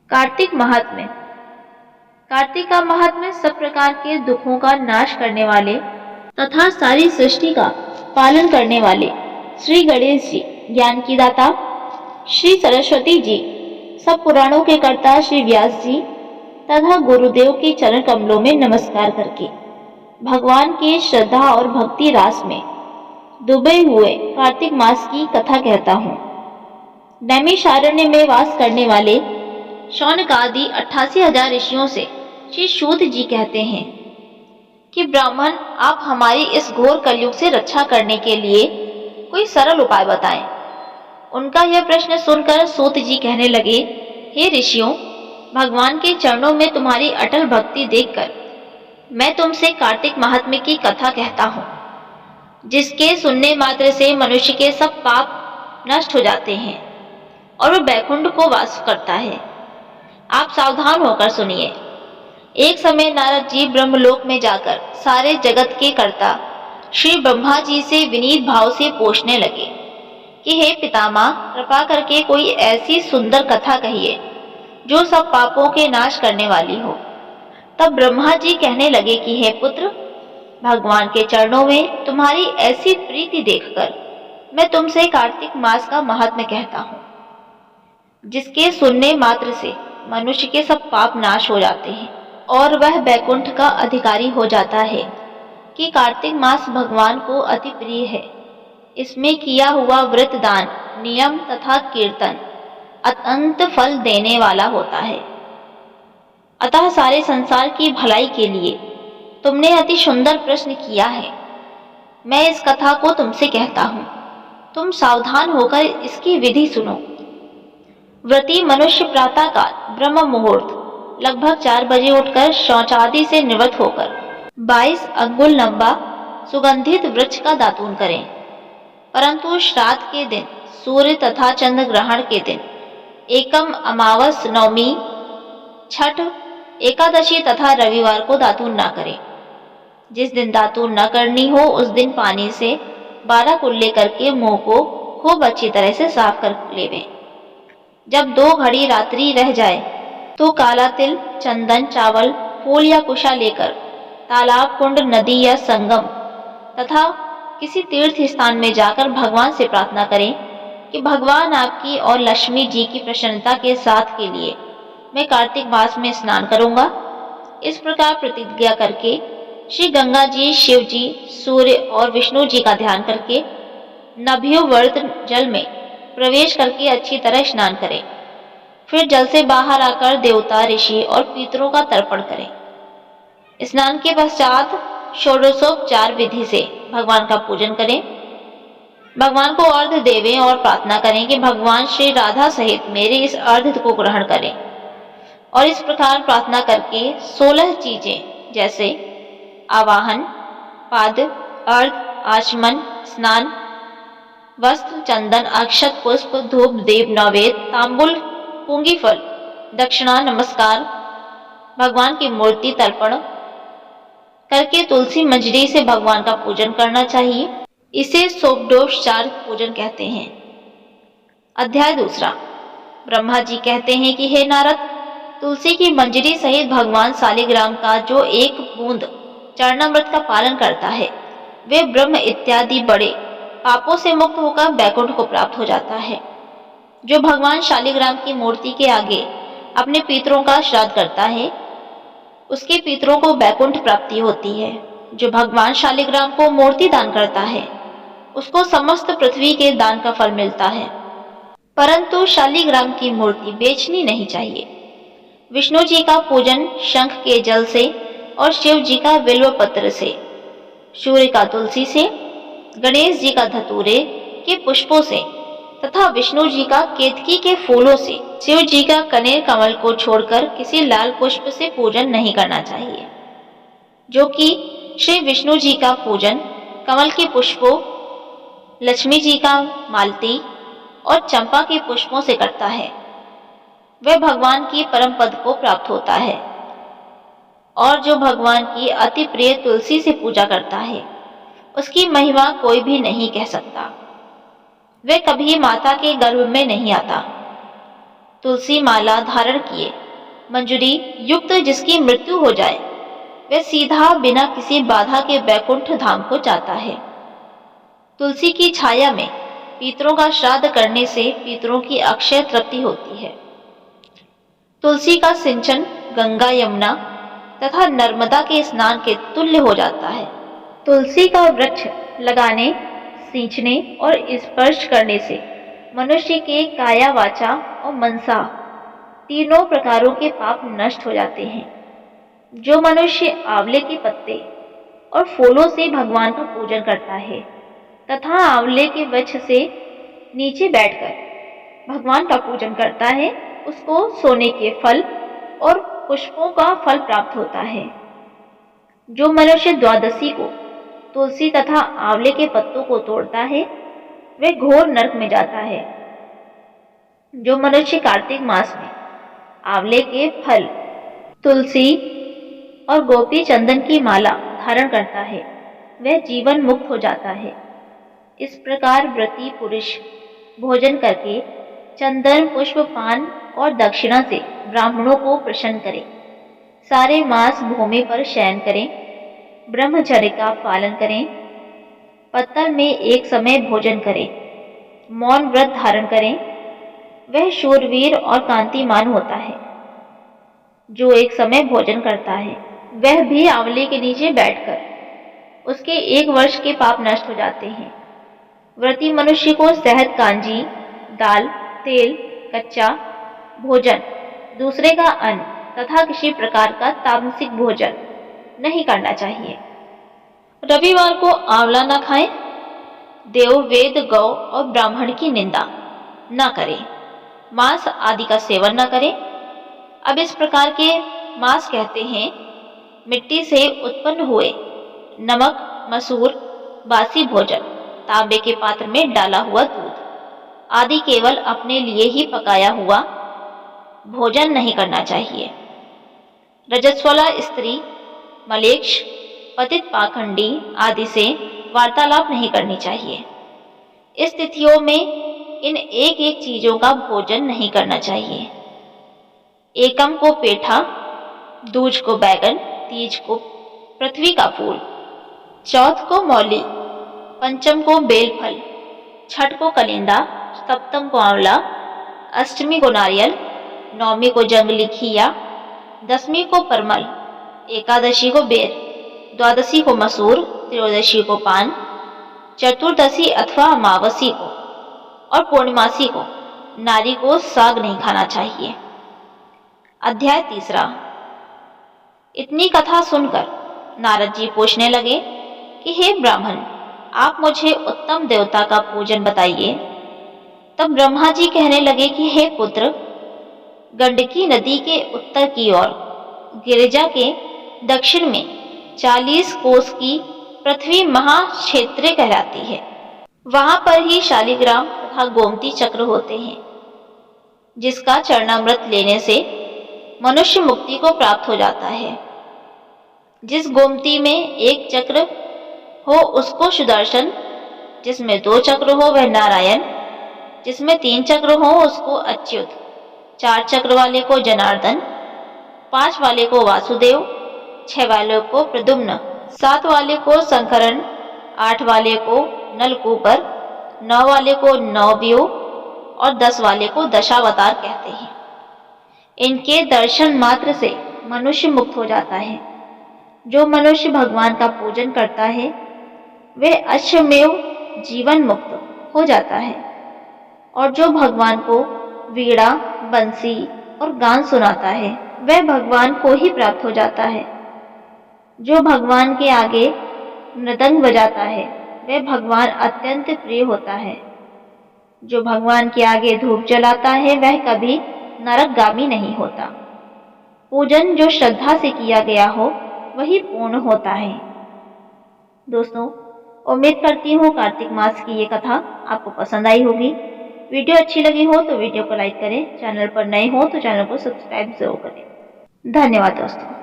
कार्तिक महात्म्य। कार्तिक का महात्म्य सब प्रकार के दुखों का नाश करने वाले तथा सारी सृष्टि का पालन करने वाले श्री गणेश जी, ज्ञान की दाता, श्री सरस्वती जी, सब पुराणों के कर्ता श्री व्यास जी तथा गुरुदेव के चरण कमलों में नमस्कार करके भगवान के श्रद्धा और भक्ति रास में डूबे हुए कार्तिक मास की कथा कहता हूँ। नैमिषारण्य में वास करने वाले शौनक आदि 88,000 ऋषियों से श्री सूत जी कहते हैं कि ब्राह्मण, आप हमारी इस घोर कलयुग से रक्षा करने के लिए कोई सरल उपाय बताएं। उनका यह प्रश्न सुनकर सूत जी कहने लगे, हे ऋषियों, भगवान के चरणों में तुम्हारी अटल भक्ति देखकर मैं तुमसे कार्तिक महात्म्य की कथा कहता हूँ, जिसके सुनने मात्र से मनुष्य के सब पाप नष्ट हो जाते हैं और वह बैकुंठ को वास करता है। आप सावधान होकर सुनिए। एक समय नारद जी ब्रह्मलोक में जाकर सारे जगत के कर्ता श्री ब्रह्मा जी से विनीत भाव से पूछने लगे कि हे पितामह, कृपा करके कोई ऐसी सुंदर कथा कहिए जो सब पापों के नाश करने वाली हो। तब ब्रह्मा जी कहने लगे कि हे पुत्र, भगवान के चरणों में तुम्हारी ऐसी प्रीति देखकर मैं तुमसे कार्तिक मास का महात्म्य कहता हूँ, जिसके सुनने मात्र से मनुष्य के सब पाप नाश हो जाते हैं और वह बैकुंठ का अधिकारी हो जाता है। कि कार्तिक मास भगवान को अति प्रिय है। इसमें किया हुआ व्रत, दान, नियम तथा कीर्तन अत्यंत फल देने वाला होता है। अतः सारे संसार की भलाई के लिए तुमने अति सुंदर प्रश्न किया है। मैं इस कथा को तुमसे कहता हूँ, तुम सावधान होकर इसकी विधि सुनो। व्रती मनुष्य प्रातःकाल ब्रह्म मुहूर्त लगभग 4 बजे उठकर शौचादि से निवृत्त होकर 22 अंगुल लंबा सुगंधित वृक्ष का दातून करें। परंतु श्राद्ध के दिन, सूर्य तथा चंद्र ग्रहण के दिन, एकम, अमावस, नवमी, छठ, एकादशी तथा रविवार को दातून न करें। जिस दिन दातून न करनी हो उस दिन पानी से 12 कुल्ले करके मुंह को खूब अच्छी तरह से साफ कर लेवें। जब 2 घड़ी रात्रि रह जाए तो काला तिल, चंदन, चावल, फूल या कुशा लेकर तालाब, कुंड, नदी या संगम तथा किसी तीर्थ स्थान में जाकर भगवान से प्रार्थना करें कि भगवान आपकी और लक्ष्मी जी की प्रसन्नता के साथ के लिए मैं कार्तिक मास में स्नान करूंगा। इस प्रकार प्रतिज्ञा करके श्री गंगा जी, शिव जी, सूर्य और विष्णु जी का ध्यान करके नभ्योवर्त जल में प्रवेश करके अच्छी तरह स्नान करें। फिर जल से बाहर आकर देवता, ऋषि और पितरों का तर्पण करें। स्नान के पश्चात षोडशोपचार विधि से भगवान का पूजन करें। भगवान को अर्घ्य देवें और प्रार्थना करें कि भगवान श्री राधा सहित मेरे इस अर्घ्य को ग्रहण करें। और इस प्रकार प्रार्थना करके 16 चीजें जैसे आवाहन, पाद, अर्घ्य, आचमन, स्नान, वस्त्र, चंदन, अक्षत, पुष्प, धूप, दीप, नैवेद्य, तांबुल, पूंगी फल, दक्षिणा, नमस्कार, भगवान की मूर्ति तर्पण करके तुलसी मंजरी से भगवान का पूजन करना चाहिए। इसे षोडशोपचार पूजन कहते हैं। अध्याय दूसरा। ब्रह्मा जी कहते हैं कि हे नारद, तुलसी की मंजरी सहित भगवान शालिग्राम का जो एक बूंद चरणामृत का पालन करता है, वे ब्रह्म इत्यादि बड़े पापों से मुक्त होकर बैकुंठ को प्राप्त हो जाता है। जो भगवान शालिग्राम की मूर्ति के आगे अपने पितरों का श्राद्ध करता है, उसके पितरों को बैकुंठ प्राप्ति होती है। जो भगवान शालिग्राम को मूर्ति दान करता है, उसको समस्त पृथ्वी के दान का फल मिलता है। परंतु शालिग्राम की मूर्ति बेचनी नहीं चाहिए। विष्णु जी का पूजन शंख के जल से और शिव जी का बिल्व पत्र से, सूर्य का तुलसी से, गणेश जी का धतूरे के पुष्पों से तथा विष्णु जी का केतकी के फूलों से, शिव जी का कनेर कमल को छोड़कर किसी लाल पुष्प से पूजन नहीं करना चाहिए। जो कि श्री विष्णु जी का पूजन कमल के पुष्पों, लक्ष्मी जी का मालती और चंपा के पुष्पों से करता है, वह भगवान की परम पद को प्राप्त होता है। और जो भगवान की अति प्रिय तुलसी से पूजा करता है, उसकी महिमा कोई भी नहीं कह सकता। वह कभी माता के गर्भ में नहीं आता। तुलसी माला धारण किए मंजूरी युक्त जिसकी मृत्यु हो जाए वह सीधा बिना किसी बाधा के वैकुंठ धाम को जाता है। तुलसी की छाया में पितरों का श्राद्ध करने से पितरों की अक्षय तृप्ति होती है। तुलसी का सिंचन गंगा यमुना तथा नर्मदा के स्नान के तुल्य हो जाता है। तुलसी का वृक्ष लगाने, सींचने और स्पर्श करने से मनुष्य के काया, वाचा और मनसा तीनों प्रकारों के पाप नष्ट हो जाते हैं। जो मनुष्य आंवले के पत्ते और फूलों से भगवान का पूजन करता है तथा आंवले के वृक्ष से नीचे बैठकर भगवान का पूजन करता है, उसको सोने के फल और पुष्पों का फल प्राप्त होता है। जो मनुष्य द्वादशी को तुलसी तथा आंवले के पत्तों को तोड़ता है वह घोर नरक में जाता है। जो मनुष्य कार्तिक मास में आंवले के फल, तुलसी और गोपी चंदन की माला धारण करता है वह जीवन मुक्त हो जाता है। इस प्रकार व्रती पुरुष भोजन करके चंदन, पुष्प, पान और दक्षिणा से ब्राह्मणों को प्रसन्न करें, सारे मास भूमि पर शयन करें, ब्रह्मचर्य का पालन करें, पत्तल में एक समय भोजन करें, मौन व्रत धारण करें, वह शूरवीर और कांतिमान होता है। जो एक समय भोजन करता है वह भी आंवले के नीचे बैठकर उसके 1 वर्ष के पाप नष्ट हो जाते हैं। व्रती मनुष्य को शहद कांजी, दाल, तेल, कच्चा भोजन, दूसरे का अन्न तथा किसी प्रकार का तामसिक भोजन नहीं करना चाहिए। रविवार को आंवला न खाएं, देव, वेद, गौ और ब्राह्मण की निंदा न करें, मांस आदि का सेवन न करें। अब इस प्रकार के मांस कहते हैं मिट्टी से उत्पन्न हुए नमक, मसूर, बासी भोजन, तांबे के पात्र में डाला हुआ दूध आदि केवल अपने लिए ही पकाया हुआ भोजन नहीं करना चाहिए। रजस्वला स्त्री, मलेच्छ, पतित पाखंडी आदि से वार्तालाप नहीं करनी चाहिए। इस तिथियों में इन एक एक चीजों का भोजन नहीं करना चाहिए। एकम को पेठा, दूज को बैगन, तीज को पृथ्वी का फूल, चौथ को मौली, पंचम को बेलफल, छठ को कलिंदा, सप्तम को आंवला, अष्टमी को नारियल, नौमी को जंगली खिया, दसवीं को परमल, एकादशी को बेर, द्वादशी को मसूर, त्रयोदशी को पान, चतुर्दशी अथवा अमावसी को और पूर्णिमासी को नारी को साग नहीं खाना चाहिए। अध्याय 3। इतनी कथा सुनकर नारद जी पूछने लगे कि हे ब्राह्मण, आप मुझे उत्तम देवता का पूजन बताइए। तब ब्रह्मा जी कहने लगे कि हे पुत्र, गंडकी नदी के उत्तर की ओर गिरिजा के दक्षिण में 40 कोस की पृथ्वी महाक्षेत्र कहलाती है। वहां पर ही शालिग्राम तथा गोमती चक्र होते हैं, जिसका चरणामृत लेने से मनुष्य मुक्ति को प्राप्त हो जाता है। जिस गोमती में एक चक्र हो उसको सुदर्शन, जिसमें 2 चक्र हो वह नारायण, जिसमें 3 चक्र हो उसको अच्युत, 4 चक्र वाले को जनार्दन, 5 वाले को वासुदेव, 6 वाले को प्रद्युम्न, 7 वाले को संकरण, 8 वाले को नलकूबर, 9 वाले को नवव्यूह और 10 वाले को दशावतार कहते हैं। इनके दर्शन मात्र से मनुष्य मुक्त हो जाता है। जो मनुष्य भगवान का पूजन करता है वह अश्वमेव जीवन मुक्त हो जाता है, और जो भगवान को वीणा, बंसी और गान सुनाता है वह भगवान को ही प्राप्त हो जाता है। जो भगवान के आगे मृदंग बजाता है वह भगवान अत्यंत प्रिय होता है। जो भगवान के आगे धूप जलाता है वह कभी नरकगामी नहीं होता। पूजन जो श्रद्धा से किया गया हो वही पूर्ण होता है। दोस्तों, उम्मीद करती हूँ कार्तिक मास की ये कथा आपको पसंद आई होगी। वीडियो अच्छी लगी हो तो वीडियो को लाइक करें, चैनल पर नए हो तो चैनल को सब्सक्राइब जरूर करें। धन्यवाद दोस्तों।